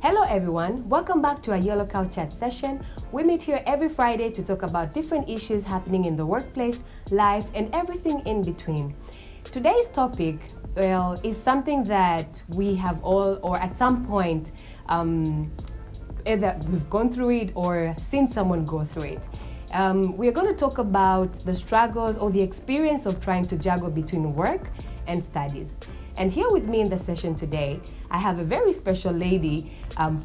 Hello everyone, welcome back to our Yellow Couch Chat session. We meet here every Friday to talk about different issues happening in the workplace, life, and everything in between. Today's topic, is something that we have all, or at some point, either we've gone through it or seen someone go through it. We are going to talk about the struggles or the experience of trying to juggle between work and studies. And here with me in the session today, I have a very special lady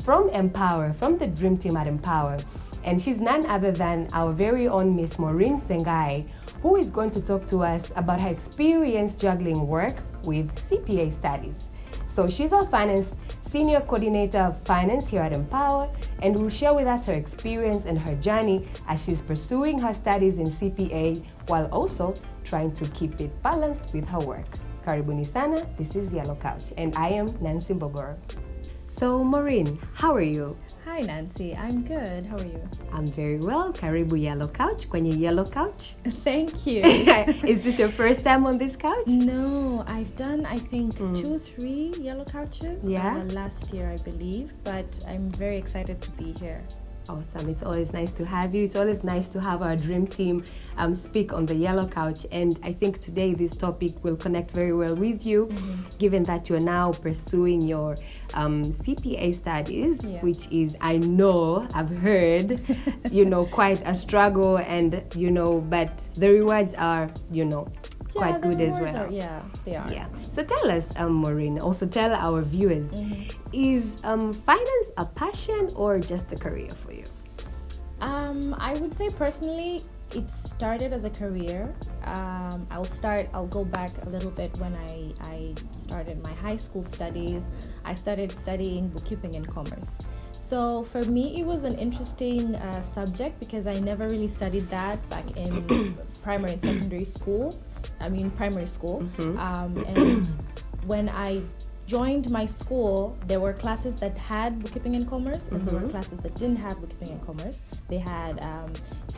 from Empower, from the Dream Team at Empower. And she's none other than our very own Miss Maureenrose Sangai, who is going to talk to us about her experience juggling work with CPA studies. So she's our senior coordinator of finance here at Empower, and will share with us her experience and her journey as she's pursuing her studies in CPA while also trying to keep it balanced with her work. Karibuni sana, this is Yellow Couch, and I am Nancy Mbogoro. So Maureen, how are you? Hi Nancy, I'm good. How are you? I'm very well. Karibu Yellow Couch, kwenye Yellow Couch. Thank you. Is this your first time on this couch? No, I've done I think 2-3 Yellow Couches last year I believe, but I'm very excited to be here. Awesome. It's always nice to have you. It's always nice to have our dream team speak on the Yellow Couch. And I think today this topic will connect very well with you, given that you're now pursuing your CPA studies, which is, I know, I've heard, quite a struggle, and, but the rewards are, quite good as well. They are. Yeah. So tell us, Maureen, also tell our viewers, is finance a passion or just a career for you? I would say personally, it started as a career. I'll go back a little bit when I started my high school studies. I started studying bookkeeping and commerce. So for me, it was an interesting subject because I never really studied that back in primary and secondary school. Primary school. And when I joined my school, there were classes that had bookkeeping and commerce, and there were classes that didn't have bookkeeping and commerce. They had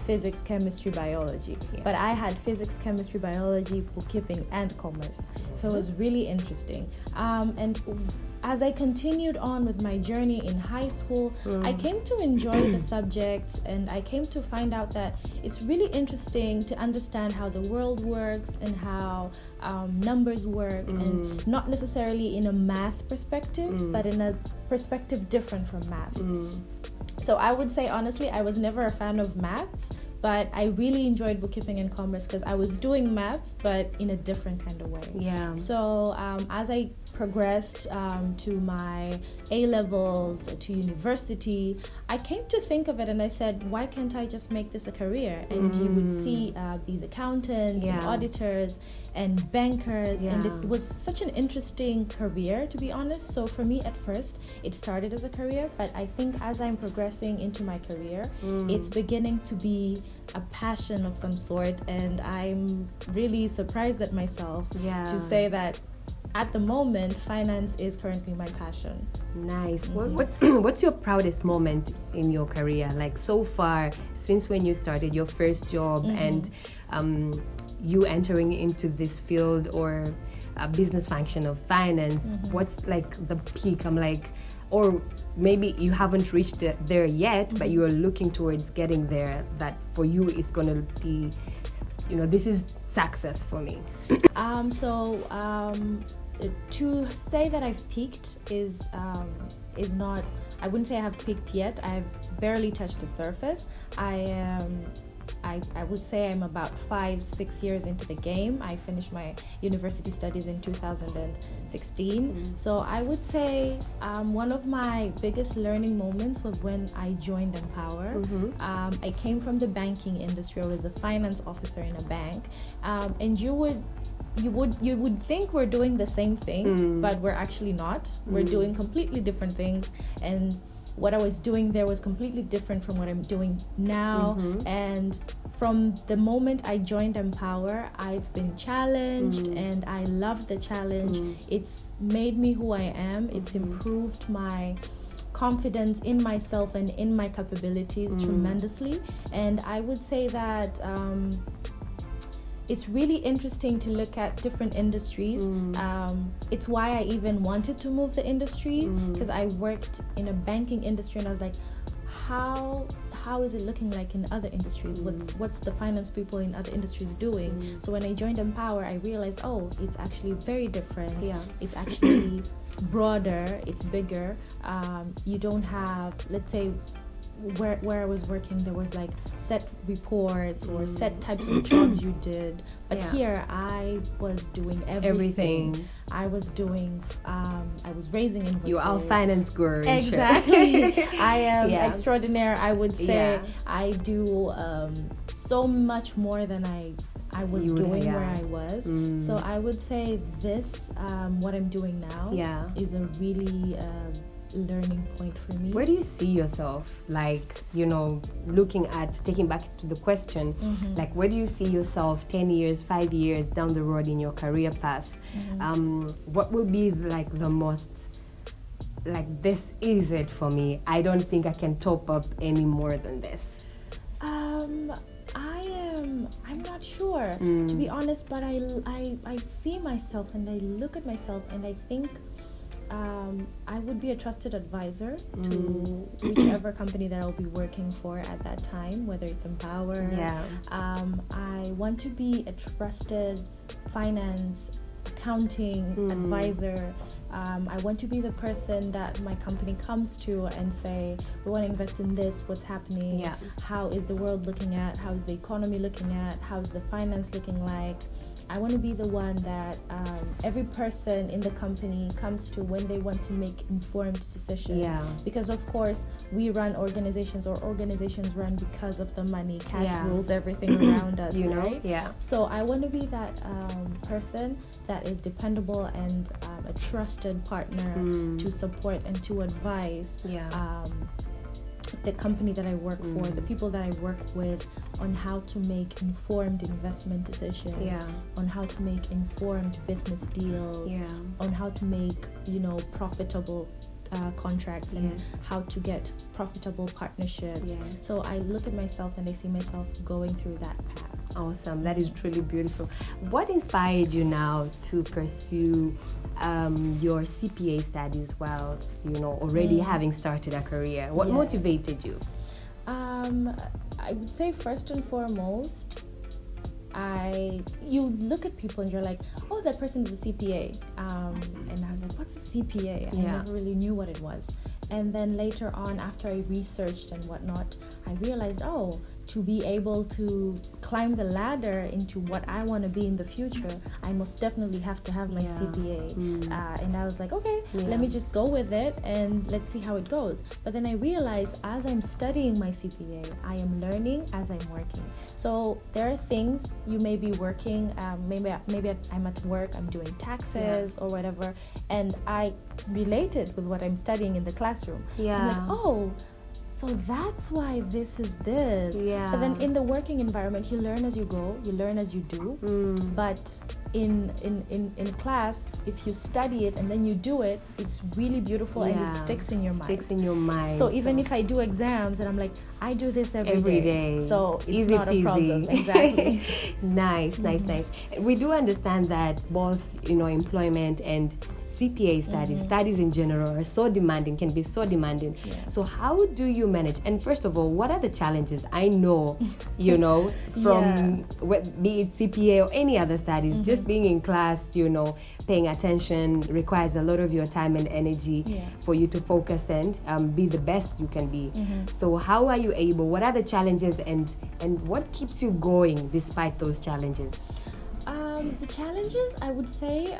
physics, chemistry, biology. But I had physics, chemistry, biology, bookkeeping, and commerce. So it was really interesting. And as I continued on with my journey in high school, I came to enjoy the subjects, and I came to find out that it's really interesting to understand how the world works and how numbers work, and not necessarily in a math perspective, but in a perspective different from math. So I would say, honestly, I was never a fan of maths, but I really enjoyed bookkeeping and commerce because I was doing maths, but in a different kind of way. Yeah. So as I progressed to my A-levels, to university, I came to think of it and I said, why can't I just make this a career? And you would see these accountants and auditors and bankers, and it was such an interesting career, to be honest. So for me at first, it started as a career, but I think as I'm progressing into my career, it's beginning to be a passion of some sort, and I'm really surprised at myself to say that at the moment, finance is currently my passion. Nice. What's your proudest moment in your career? Like so far, since when you started your first job and you entering into this field or a business function of finance, what's like the peak? Or maybe you haven't reached there yet, but you are looking towards getting there, that for you is going to be, this is success for me. To say that I've peaked is not, I wouldn't say I have peaked yet. I've barely touched the surface. I would say I'm about 5-6 years into the game. I finished my university studies in 2016. So I would say one of my biggest learning moments was when I joined Empower. I came from the banking industry. I was a finance officer in a bank, and you would think we're doing the same thing, but we're actually not. We're doing completely different things, and what I was doing there was completely different from what I'm doing now. And from the moment I joined Empower, I've been challenged, and I love the challenge. It's made me who I am. It's improved my confidence in myself and in my capabilities tremendously. And I would say that it's really interesting to look at different industries. It's why I even wanted to move the industry, because I worked in a banking industry and I was like, how is it looking like in other industries? What's the finance people in other industries doing? So when I joined Empower, I realized, it's actually very different. It's actually broader, it's bigger. You don't have, let's say, where I was working, there was like set reports or set types of jobs you did, but here I was doing everything. I was doing I was raising invoices. You are finance guru. Exactly. I am extraordinaire, I would say. I do so much more than I was doing where I was. So I would say this, what I'm doing now, is a really learning point for me. Where do you see yourself, like, looking at, taking back to the question, like, where do you see yourself 10 years, 5 years down the road in your career path? What will be like the most, like, this is it for me, I don't think I can top up any more than this? I'm not sure, to be honest, but I see myself and I look at myself and I think I would be a trusted advisor to whichever company that I'll be working for at that time, whether it's Empower. I want to be a trusted finance, accounting advisor. I want to be the person that my company comes to and say, we want to invest in this, what's happening, how is the world looking at, how is the economy looking at, how is the finance looking like. I want to be the one that every person in the company comes to when they want to make informed decisions. Because of course we run organizations, or organizations run because of the money. Cash rules everything around us, right? So I want to be that person that is dependable and a trusted partner to support and to advise the company that I work for, the people that I work with, on how to make informed investment decisions, on how to make informed business deals, on how to make, profitable contracts, and how to get profitable partnerships. So I look at myself and I see myself going through that path. Awesome. That is truly beautiful. What inspired you now to pursue your CPA studies whilst, already having started a career? What motivated you? I would say first and foremost, you look at people and you're like, oh, that person is a CPA. And I was like, what's a CPA? I never really knew what it was. And then later on, after I researched and whatnot, I realized, to be able to climb the ladder into what I want to be in the future, I most definitely have to have my CPA. And I was like, okay, let me just go with it and let's see how it goes. But then I realized, as I'm studying my CPA, I am learning as I'm working. So there are things you may be working, maybe I'm at work, I'm doing taxes or whatever, and I relate it with what I'm studying in the classroom. So I'm like, so that's why this is this. But then in the working environment, you learn as you go, you learn as you do. But in class, if you study it and then you do it, it's really beautiful and it sticks in your mind. So even if I do exams and I'm like, I do this every day. So it's easy not peasy. a problem. Exactly. Nice. We do understand that both, employment and CPA studies in general are so demanding, can be so demanding. So how do you manage? And first of all, what are the challenges? I know, from be it CPA or any other studies, just being in class, paying attention requires a lot of your time and energy for you to focus and be the best you can be. So how are you able? What are the challenges and what keeps you going despite those challenges? The challenges, I would say,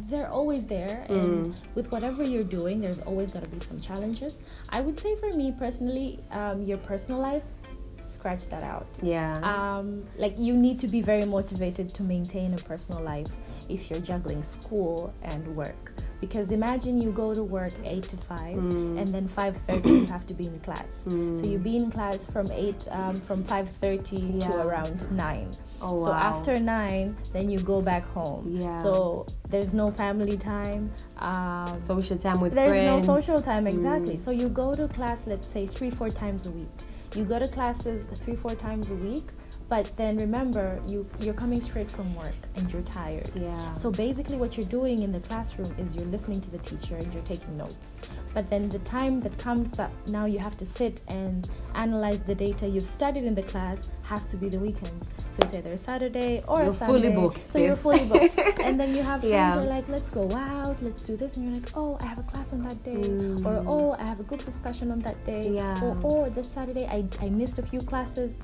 they're always there, and with whatever you're doing, there's always got to be some challenges. I would say for me personally, your personal life, scratch that out. Like, you need to be very motivated to maintain a personal life if you're juggling school and work. Because imagine you go to work 8 to 5 and then 5:30 you have to be in class. So you be in class from 5:30 to around 9. So after 9, then you go back home. So there's no family time. Social time with friends. There's no social time, exactly. So you go to class, let's say 3-4 times a week. You go to classes 3-4 times a week, But then remember, you're coming straight from work and you're tired. Yeah. So basically what you're doing in the classroom is you're listening to the teacher and you're taking notes. But then the time that comes up, now you have to sit and analyze the data you've studied in the class, has to be the weekends. So it's either a Saturday or you're a Sunday. fully booked. So you're fully booked. And then you have friends Yeah. who are like, let's go out, let's do this. And you're like, oh, I have a class on that day. Or, oh, I have a group discussion on that day. Yeah. Or, oh, this Saturday I missed a few classes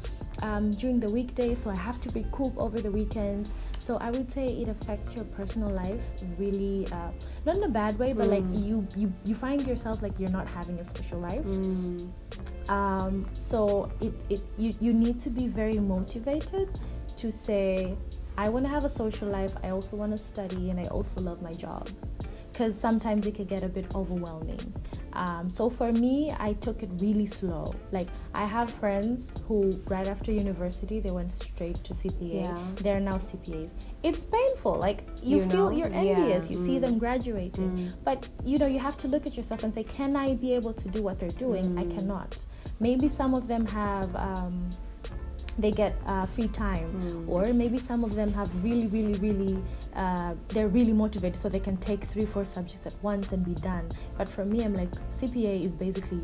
during the weekdays, so I have to recoup over the weekends. So I would say it affects your personal life really, not in a bad way, but like you find yourself like you're not having a social life. So you need to be very motivated to say, I want to have a social life, I also want to study, and I also love my job. Because sometimes it can get a bit overwhelming. So for me, I took it really slow. Like, I have friends who right after university they went straight to CPA. Yeah. They're now CPAs. It's painful. Like, you feel you're envious. Yeah. You see them graduating, but you have to look at yourself and say, can I be able to do what they're doing? I cannot. Maybe some of them have they get free time, or maybe some of them have really they're really motivated, so they can take 3-4 subjects at once and be done. But for me, I'm like, CPA is basically,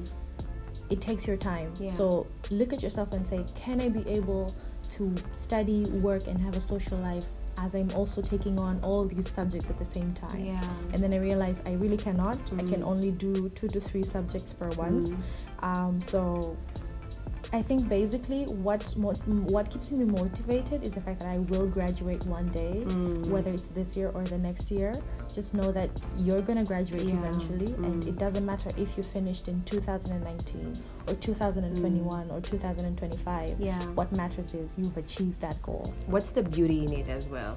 it takes your time. So look at yourself and say, can I be able to study, work, and have a social life as I'm also taking on all these subjects at the same time? And then I realized I really cannot. I can only do 2 to 3 subjects per once. So I think basically what keeps me motivated is the fact that I will graduate one day, whether it's this year or the next year. Just know that you're going to graduate eventually, and it doesn't matter if you finished in 2019 or 2021 or 2025. What matters is you've achieved that goal. What's the beauty in it as well?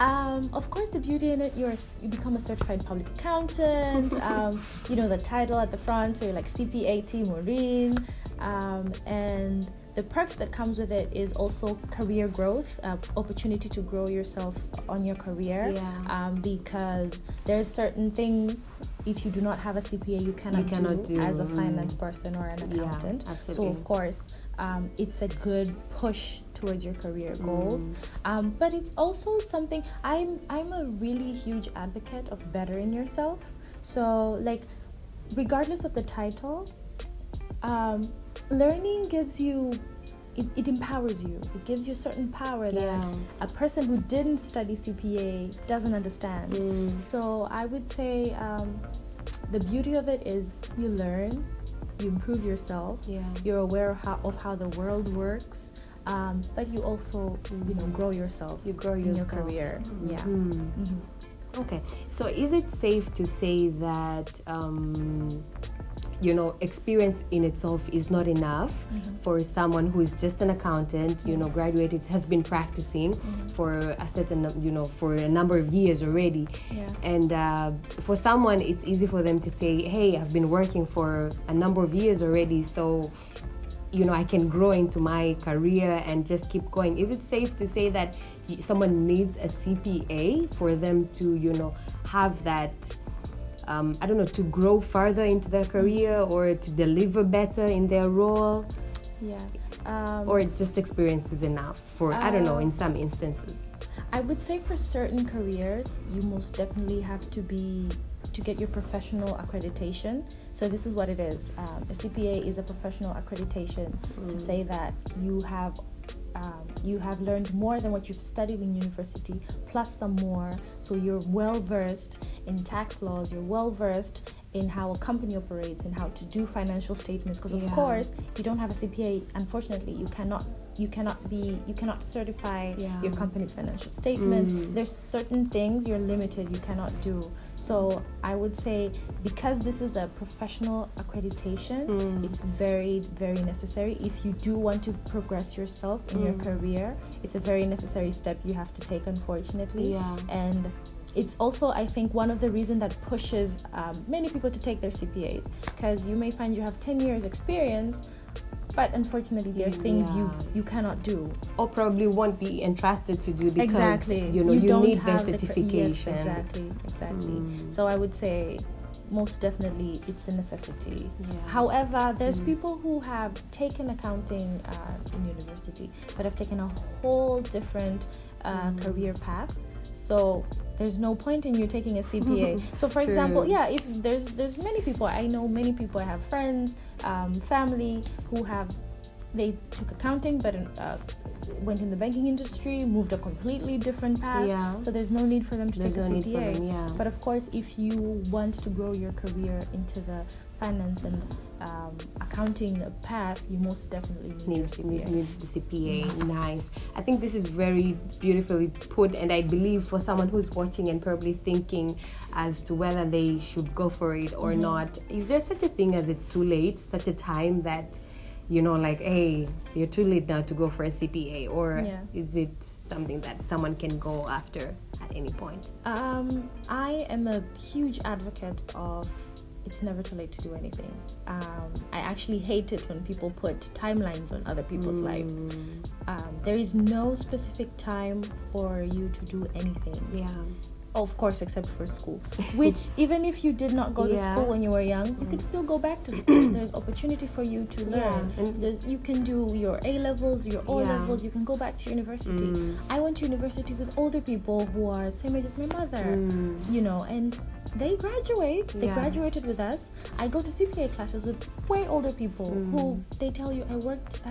Of course, the beauty in it, you become a certified public accountant. The title at the front, so you're like CPAT Maureen. And the perks that comes with it is also career growth, opportunity to grow yourself on your career. Because there's certain things, if you do not have a CPA, you cannot do as a finance person or an accountant. So of course, it's a good push towards your career goals. But it's also something, I'm a really huge advocate of bettering yourself. So like, regardless of the title, learning gives you, it empowers you. It gives you a certain power that a person who didn't study CPA doesn't understand. So I would say the beauty of it is you learn, you improve yourself, you're aware of how the world works, but you also grow yourself. You grow in yourself. your career. Okay, so is it safe to say that experience in itself is not enough for someone who is just an accountant, graduated, has been practicing for a certain, for a number of years already. And for someone, it's easy for them to say, hey, I've been working for a number of years already, so, I can grow into my career and just keep going. Is it safe to say that someone needs a CPA for them to, have that, to grow further into their career or to deliver better in their role? Or just experience is enough for, in some instances? I would say for certain careers, you most definitely have to get your professional accreditation. So this is what it is. A CPA is a professional accreditation to say that you have learned more than what you've studied in university, plus some more. So you're well versed in tax laws, you're well versed in how a company operates and how to do financial statements. Because of course, if you don't have a CPA, unfortunately, you cannot certify your company's financial statements. There's certain things you're limited, you cannot do. So I would say, because this is a professional accreditation, it's very, very necessary. If you do want to progress yourself in your career, it's a very necessary step you have to take, unfortunately. And it's also, I think, one of the reasons that pushes many people to take their CPAs, because you may find you have 10 years experience, but unfortunately there are things you cannot do, or probably won't be entrusted to do because you don't need have the certification. Exactly. So I would say most definitely it's a necessity. Yeah. However, there's people who have taken accounting in university, but have taken a whole different career path. So there's no point in you taking a CPA. So for example, if there's many people, I know many people, I have friends, family who they took accounting but went in the banking industry, moved a completely different path. Yeah. So there's no need for them to take a CPA. Yeah. But of course, if you want to grow your career into the finance and accounting path, you most definitely need your CPA. Need the CPA. Nice. I think this is very beautifully put, and I believe for someone who's watching and probably thinking as to whether they should go for it or not, is there such a thing as it's too late, such a time that, you know, like, hey, you're too late now to go for a CPA, or is it something that someone can go after at any point? I am a huge advocate of it's never too late to do anything. I actually hate it when people put timelines on other people's lives. There is no specific time for you to do anything. Yeah. Of course, except for school, which even if you did not go to school when you were young, you could still go back to school. There's opportunity for you to learn. And you can do your A levels, your O levels. You can go back to university. I went to university with older people who are the same age as my mother, you know, and they graduate. They graduated with us. I go to CPA classes with way older people who they tell you, I've worked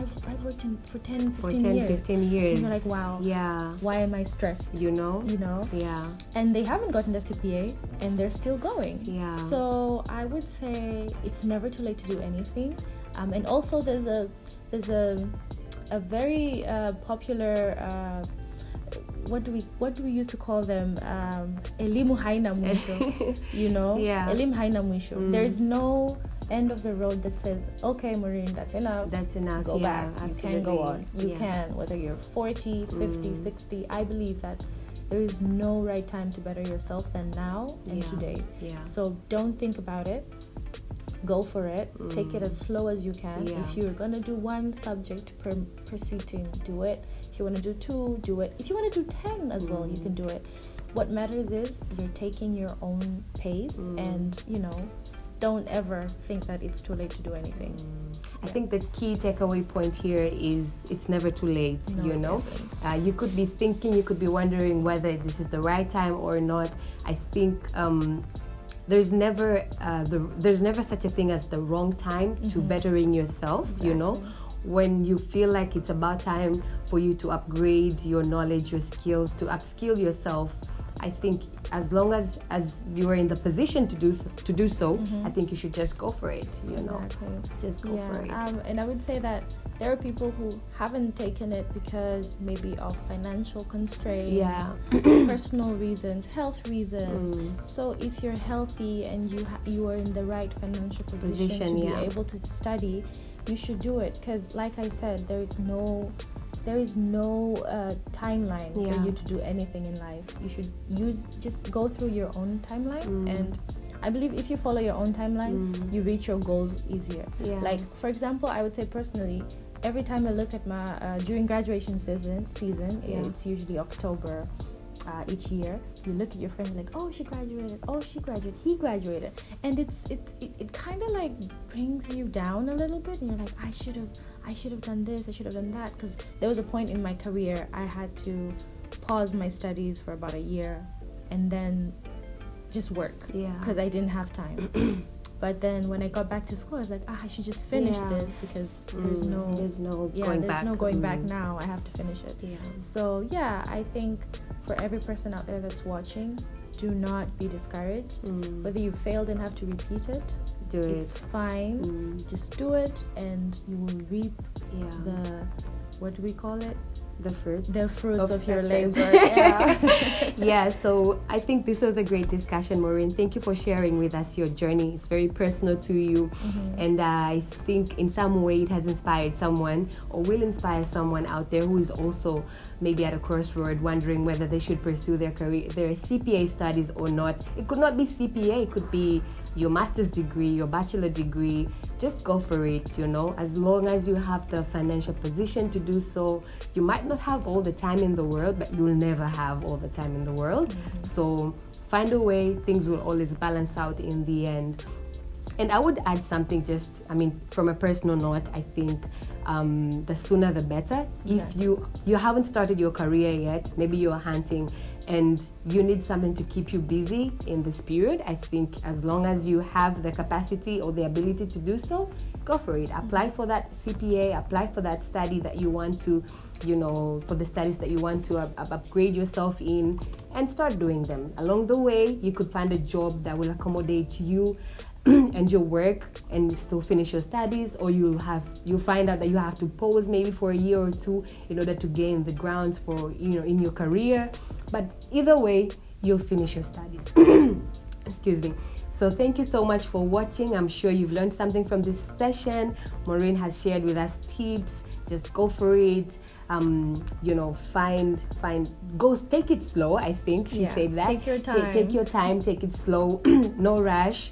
for 10, 15 years. And you're like, wow. Yeah. Why am I stressed? You know? Yeah. And they haven't gotten the CPA and they're still going. Yeah. So I would say it's never too late to do anything. And also there's a very popular what do we used to call them? Elimu haina mwisho. You know? Yeah. Elimu haina mwisho. There is no end of the road that says, okay, Maureen, that's enough. Go back. Absolutely. You can go on. You can, whether you're 40, 50, 60. I believe that there is no right time to better yourself than now and today. Yeah. So don't think about it. Go for it. Take it as slow as you can. If you're gonna do one subject per sitting, do it. If you want to do 2, do it. If you want to do 10 as well, you can do it. What matters is you're taking your own pace, and you know, don't ever think that it's too late to do anything. I think the key takeaway point here is it's never too late. No, you know, you could be thinking, you could be wondering whether this is the right time or not. I think there's never such a thing as the wrong time to bettering yourself. You know, when you feel like it's about time for you to upgrade your knowledge, your skills, to upskill yourself, I think as long as you are in the position to do so, I think you should just go for it. You know, just go for it. And I would say that there are people who haven't taken it because maybe of financial constraints, personal reasons, health reasons. So if you're healthy and you are in the right financial position to be able to study, you should do it. Because like I said, there is no timeline for you to do anything in life. You should just go through your own timeline, and I believe if you follow your own timeline, you reach your goals easier. Like for example, I would say personally, every time I look at my during graduation season, it's usually October each year. You look at your friend like, oh, she graduated, he graduated, and it kind of like brings you down a little bit, and you're like, I should have done this, I should have done that, because there was a point in my career I had to pause my studies for about a year and then just work because I didn't have time. But then when I got back to school, I was like, I should just finish this because there's no going back now. I have to finish it. So I think for every person out there that's watching, do not be discouraged. Whether you failed and have to repeat it, it's fine. Just do it, and you will reap the, what do we call it? The fruits of your labor. So I think this was a great discussion, Maureen. Thank you for sharing with us your journey. It's very personal to you, and I think in some way it has inspired someone or will inspire someone out there who is also maybe at a crossroad wondering whether they should pursue their career, their CPA studies or not. It could not be CPA, it could be your master's degree, your bachelor degree. Just go for it, you know, as long as you have the financial position to do so. You might not have all the time in the world, but you'll never have all the time in the world. So find a way, things will always balance out in the end. And I would add something from a personal note, I think the sooner the better. Exactly. If you haven't started your career yet, maybe you're hunting and you need something to keep you busy in this period, I think as long as you have the capacity or the ability to do so, go for it. Apply for that CPA, apply for that study that you want to, for the studies that you want to upgrade yourself in, and start doing them. Along the way, you could find a job that will accommodate you and your work and still finish your studies, or you'll find out that you have to pause maybe for a year or two in order to gain the grounds for in your career. But either way, you'll finish your studies. Excuse me. So thank you so much for watching. I'm sure you've learned something from this session. Maureen has shared with us tips. Just go for it. Take it slow. I think she said that. Take your time. Take your time. Take it slow. No rush.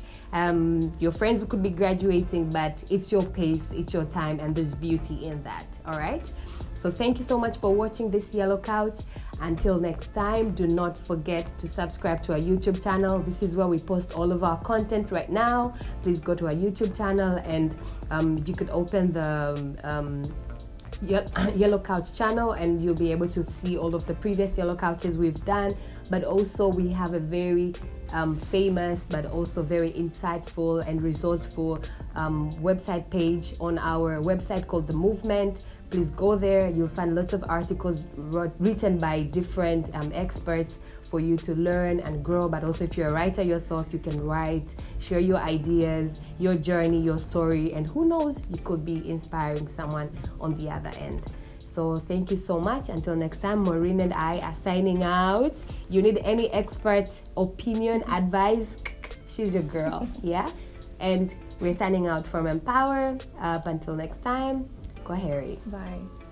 Your friends could be graduating, but it's your pace, it's your time, and there's beauty in that. All right. So thank you so much for watching this Yellow Couch. Until next time, do not forget to subscribe to our YouTube channel. This is where we post all of our content right now. Please go to our YouTube channel, and you could open the Yellow Couch channel, and you'll be able to see all of the previous Yellow Couches we've done. But also we have a very famous but also very insightful and resourceful website page on our website called The Movement. Please go there. You'll find lots of articles written by different experts for you to learn and grow. But also, if you're a writer yourself, you can write, share your ideas, your journey, your story, and who knows, you could be inspiring someone on the other end. So thank you so much. Until next time, Maureen and I are signing out. You need any expert opinion, advice, she's your girl, yeah? And we're signing out from Empower. Up until next time, go Harry. Bye.